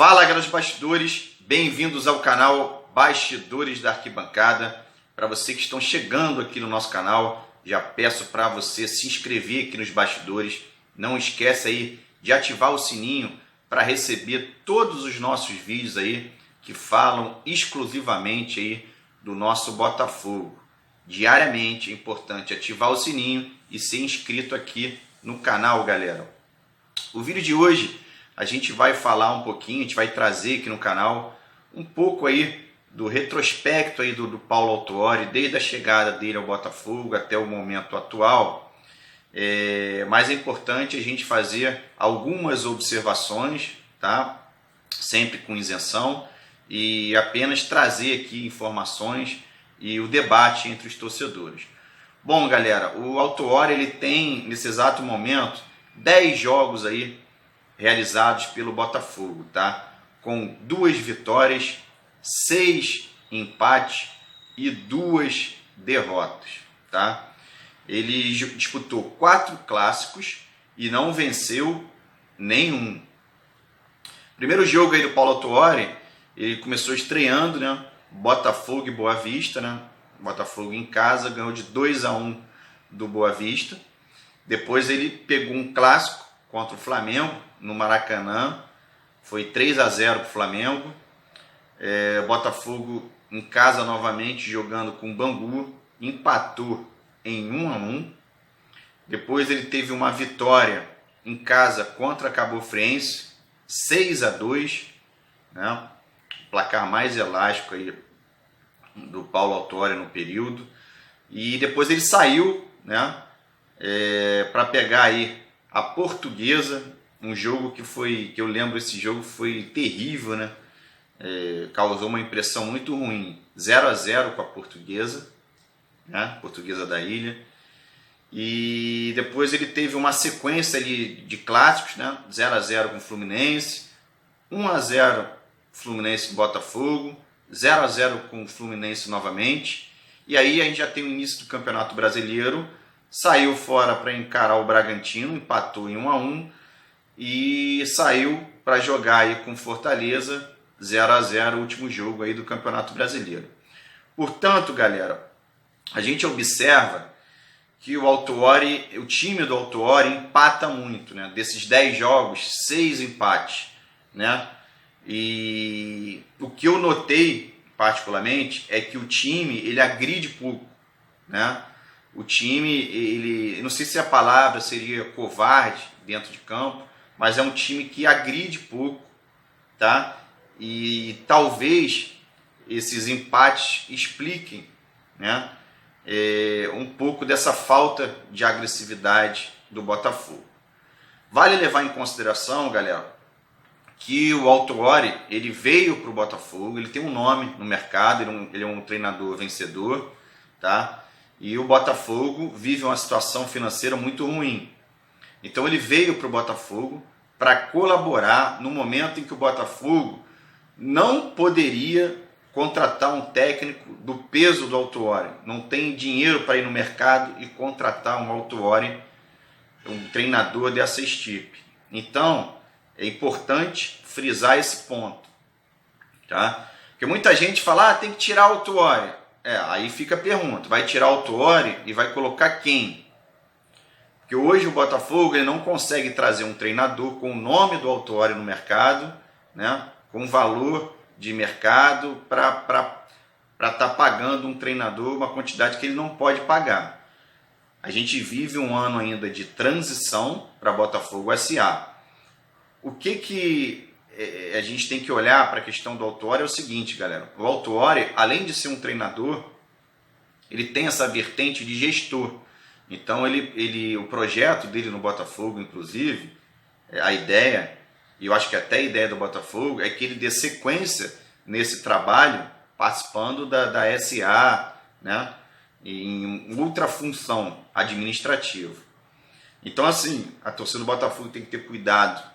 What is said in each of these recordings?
Fala, galera dos bastidores, bem-vindos ao canal Bastidores da Arquibancada. Para vocês que estão chegando aqui no nosso canal, já peço para você se inscrever aqui nos bastidores. Não esquece aí de ativar o sininho para receber todos os nossos vídeos aí que falam exclusivamente aí do nosso Botafogo. Diariamente é importante ativar o sininho e ser inscrito aqui no canal, galera. O vídeo de hoje a gente vai falar um pouquinho, a gente vai trazer aqui no canal um pouco aí do retrospecto aí do Paulo Autuori, desde a chegada dele ao Botafogo até o momento atual. Mas é importante a gente fazer algumas observações, tá? Sempre com isenção, e apenas trazer aqui informações e o debate entre os torcedores. Bom, galera, o Autuori ele tem nesse exato momento 10 jogos aí realizados pelo Botafogo, tá? Com 2 vitórias, 6 empates e 2 derrotas, tá? Ele disputou 4 clássicos e não venceu nenhum. Primeiro jogo aí do Paulo Autuori, ele começou estreando, né? Botafogo e Boa Vista, né? Botafogo em casa ganhou de 2-1 do Boa Vista. Depois ele pegou um clássico contra o Flamengo no Maracanã, foi 3-0 para o Flamengo. Botafogo em casa novamente jogando com o Bangu, empatou em 1-1. Depois ele teve uma vitória em casa contra a Cabo Friense, 6-2, né? O placar mais elástico aí do Paulo Autuori no período. E depois ele saiu, né? Para pegar aí a Portuguesa, um jogo que eu lembro, esse jogo foi terrível, né? Causou uma impressão muito ruim, 0-0 com a Portuguesa, né? Portuguesa da Ilha. E depois ele teve uma sequência ali de clássicos, né? 0-0 com o Fluminense, 1-0 Fluminense e Botafogo, 0-0 com o Fluminense novamente. E aí a gente já tem o início do Campeonato Brasileiro, saiu fora para encarar o Bragantino, empatou em 1-1 e saiu para jogar aí com Fortaleza, 0-0, o último jogo aí do Campeonato Brasileiro. Portanto, galera, a gente observa que o time do Autuori empata muito, né? Desses 10 jogos, 6 empates, né? E o que eu notei particularmente é que o time ele agride pouco, né? O time, ele, não sei se a palavra seria covarde dentro de campo, mas é um time que agride pouco, tá? E talvez esses empates expliquem, né? Um pouco dessa falta de agressividade do Botafogo. Vale levar em consideração, galera, que o Autuori ele veio para o Botafogo, ele tem um nome no mercado, ele é um treinador vencedor, tá? E o Botafogo vive uma situação financeira muito ruim. Então ele veio para o Botafogo para colaborar no momento em que o Botafogo não poderia contratar um técnico do peso do Autuori. Não tem dinheiro para ir no mercado e contratar um Autuori, um treinador dessa estipe. Então é importante frisar esse ponto, tá? Porque muita gente fala, tem que tirar o Autuori. Aí fica a pergunta, vai tirar o Autuori e vai colocar quem? Porque hoje o Botafogo ele não consegue trazer um treinador com o nome do Autuori no mercado, né? Com valor de mercado para estar pagando um treinador uma quantidade que ele não pode pagar. A gente vive um ano ainda de transição para Botafogo SA. O que a gente tem que olhar para a questão do Autuori é o seguinte, galera. O Autuori, além de ser um treinador, ele tem essa vertente de gestor. Então, o projeto dele no Botafogo, inclusive, a ideia, e eu acho que até a ideia do Botafogo, é que ele dê sequência nesse trabalho, participando da SA, né, em outra função administrativa. Então, assim, a torcida do Botafogo tem que ter cuidado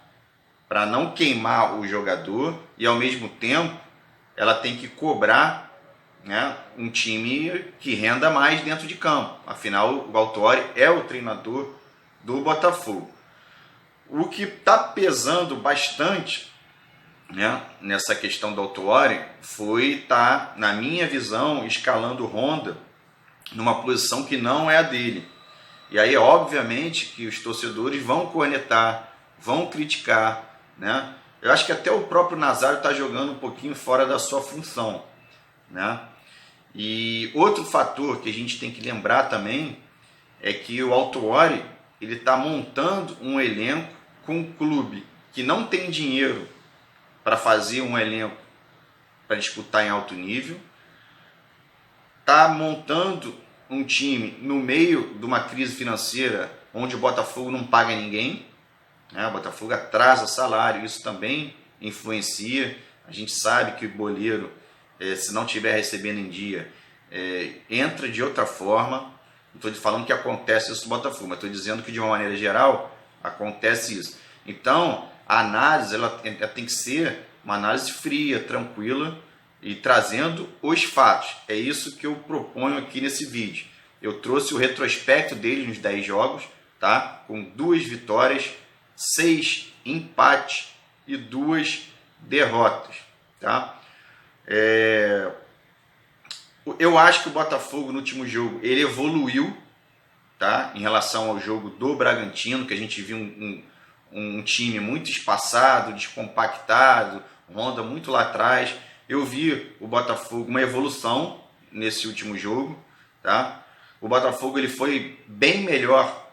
para não queimar o jogador e, ao mesmo tempo, ela tem que cobrar, né, um time que renda mais dentro de campo. Afinal, o Autuori é o treinador do Botafogo. O que está pesando bastante né, nessa questão do Autuori foi estar, na minha visão, escalando o Honda numa posição que não é a dele. E aí, obviamente, que os torcedores vão cornetar, vão criticar, né? Eu acho que até o próprio Nazário está jogando um pouquinho fora da sua função, né? E outro fator que a gente tem que lembrar também é que o Autuori ele está montando um elenco com um clube que não tem dinheiro para fazer um elenco para disputar em alto nível, está montando um time no meio de uma crise financeira onde o Botafogo não paga ninguém, né? O Botafogo atrasa salário, isso também influencia. A gente sabe que o boleiro, se não estiver recebendo em dia, entra de outra forma. Não estou falando que acontece isso no Botafogo, mas estou dizendo que de uma maneira geral acontece isso. Então a análise ela tem que ser uma análise fria, tranquila e trazendo os fatos. É isso que eu proponho aqui nesse vídeo. Eu trouxe o retrospecto dele nos 10 jogos, tá? Com 2 vitórias, 6 empates e 2 derrotas, tá? Eu acho que o Botafogo no último jogo ele evoluiu, tá? Em relação ao jogo do Bragantino, que a gente viu um time muito espaçado, descompactado, Honda muito lá atrás. Eu vi o Botafogo uma evolução nesse último jogo, tá? O Botafogo ele foi bem melhor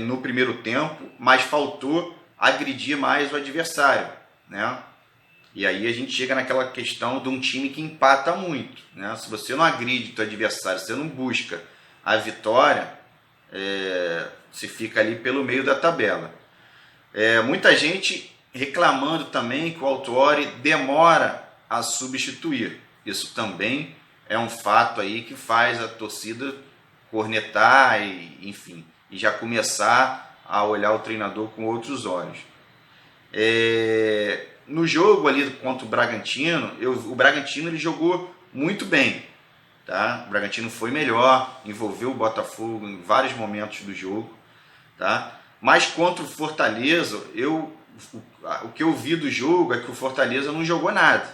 no primeiro tempo, mas faltou agredir mais o adversário, né? E aí a gente chega naquela questão de um time que empata muito, né? Se você não agride o teu adversário, se você não busca a vitória, você fica ali pelo meio da tabela. Muita gente reclamando também que o Autuori demora a substituir. Isso também é um fato aí que faz a torcida cornetar e já começar a olhar o treinador com outros olhos. No jogo ali contra o Bragantino, o Bragantino ele jogou muito bem, tá? O Bragantino foi melhor, envolveu o Botafogo em vários momentos do jogo, tá? Mas contra o Fortaleza, o que eu vi do jogo é que o Fortaleza não jogou nada,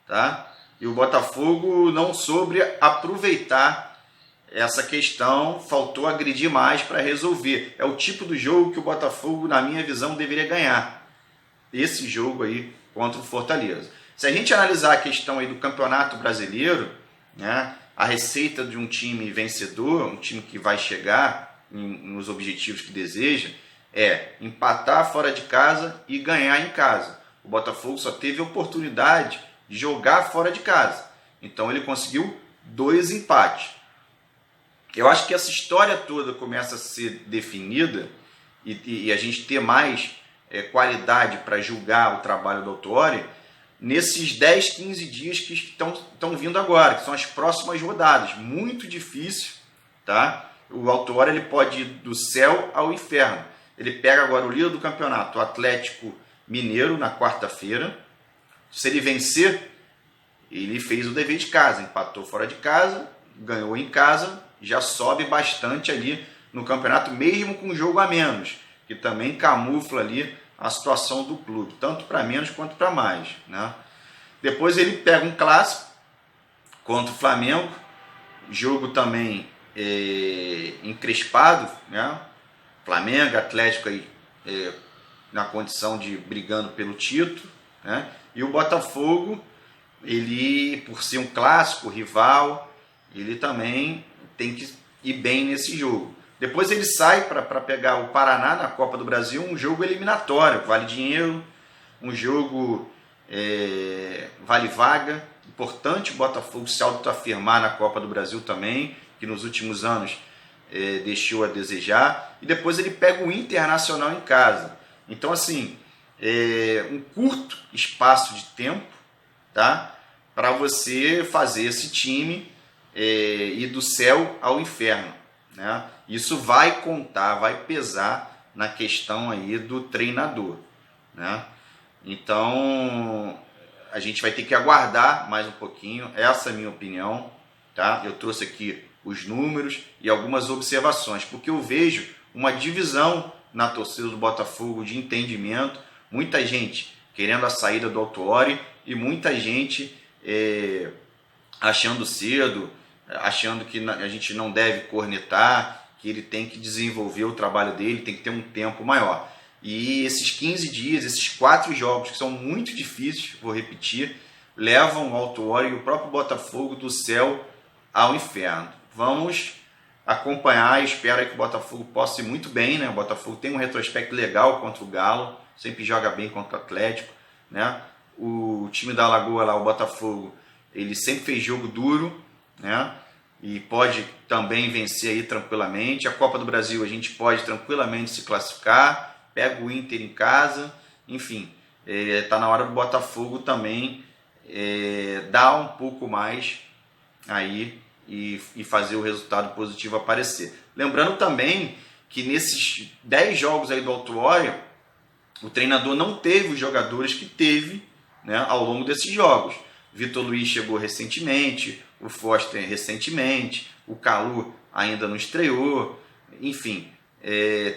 tá? E o Botafogo não soube aproveitar essa questão, faltou agredir mais para resolver. É o tipo do jogo que o Botafogo, na minha visão, deveria ganhar. Esse jogo aí contra o Fortaleza. Se a gente analisar a questão aí do Campeonato Brasileiro, né, a receita de um time vencedor, um time que vai chegar nos objetivos que deseja, é empatar fora de casa e ganhar em casa. O Botafogo só teve oportunidade de jogar fora de casa. Então ele conseguiu 2 empates. Eu acho que essa história toda começa a ser definida e a gente ter mais qualidade para julgar o trabalho do Autuori nesses 10, 15 dias que estão vindo agora, que são as próximas rodadas. Muito difícil, tá? O Autuori ele pode ir do céu ao inferno. Ele pega agora o líder do campeonato, o Atlético Mineiro, na quarta-feira. Se ele vencer, ele fez o dever de casa, empatou fora de casa, ganhou em casa, já sobe bastante ali no campeonato, mesmo com um jogo a menos, que também camufla ali a situação do clube, tanto para menos quanto para mais, né? Depois ele pega um clássico contra o Flamengo, jogo também encrespado, né? Flamengo, Atlético aí na condição de brigando pelo título, né? E o Botafogo, ele por ser um clássico rival, ele também tem que ir bem nesse jogo. Depois ele sai para pegar o Paraná na Copa do Brasil, um jogo eliminatório, vale dinheiro, um jogo vale vaga. Importante o Botafogo se autoafirmar na Copa do Brasil também, que nos últimos anos deixou a desejar. E depois ele pega o Internacional em casa. Então, assim, um curto espaço de tempo, tá? Para você fazer esse time ir do céu ao inferno, né? Isso vai contar, vai pesar na questão aí do treinador, né? Então a gente vai ter que aguardar mais um pouquinho. Essa é a minha opinião, tá? Eu trouxe aqui os números e algumas observações, porque eu vejo uma divisão na torcida do Botafogo de entendimento. Muita gente querendo a saída do Autuori e muita gente achando cedo, achando que a gente não deve cornetar, que ele tem que desenvolver o trabalho dele, tem que ter um tempo maior. E esses 15 dias, esses 4 jogos, que são muito difíceis, vou repetir, levam o Autuori e o próprio Botafogo do céu ao inferno. Vamos acompanhar, espero aí que o Botafogo possa ir muito bem, né? O Botafogo tem um retrospecto legal contra o Galo, sempre joga bem contra o Atlético, né? O time da Lagoa lá, o Botafogo, ele sempre fez jogo duro, né? E pode também vencer aí tranquilamente. A Copa do Brasil a gente pode tranquilamente se classificar, pega o Inter em casa, enfim, tá na hora do Botafogo também dar um pouco mais aí e fazer o resultado positivo aparecer. Lembrando também que nesses 10 jogos aí do Autuori, o treinador não teve os jogadores que teve, né, ao longo desses jogos. Vitor Luiz chegou recentemente, o Foster recentemente, o Calu ainda não estreou, enfim,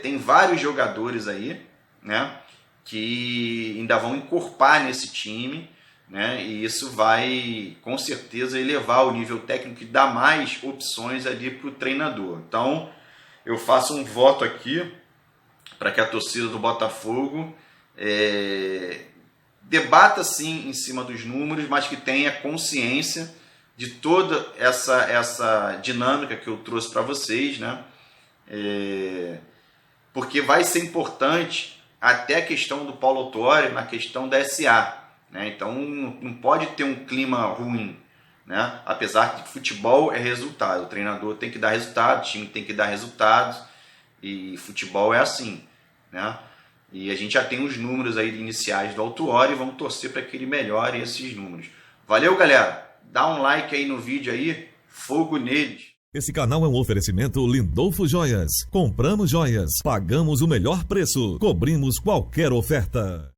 tem vários jogadores aí, né, que ainda vão encorpar nesse time, né, e isso vai com certeza elevar o nível técnico e dar mais opções ali para o treinador. Então eu faço um voto aqui para que a torcida do Botafogo debata sim em cima dos números, mas que tenha consciência de toda essa dinâmica que eu trouxe para vocês, né? Porque vai ser importante até a questão do Paulo Autuori na questão da SA, né? Então não pode ter um clima ruim, né? Apesar que futebol é resultado, o treinador tem que dar resultado, o time tem que dar resultados, e futebol é assim, né? E a gente já tem os números aí iniciais do Autuori e vamos torcer para que ele melhore esses números. Valeu, galera! Dá um like aí no vídeo aí, fogo neles! Esse canal é um oferecimento Lindolfo Joias. Compramos joias, pagamos o melhor preço, cobrimos qualquer oferta.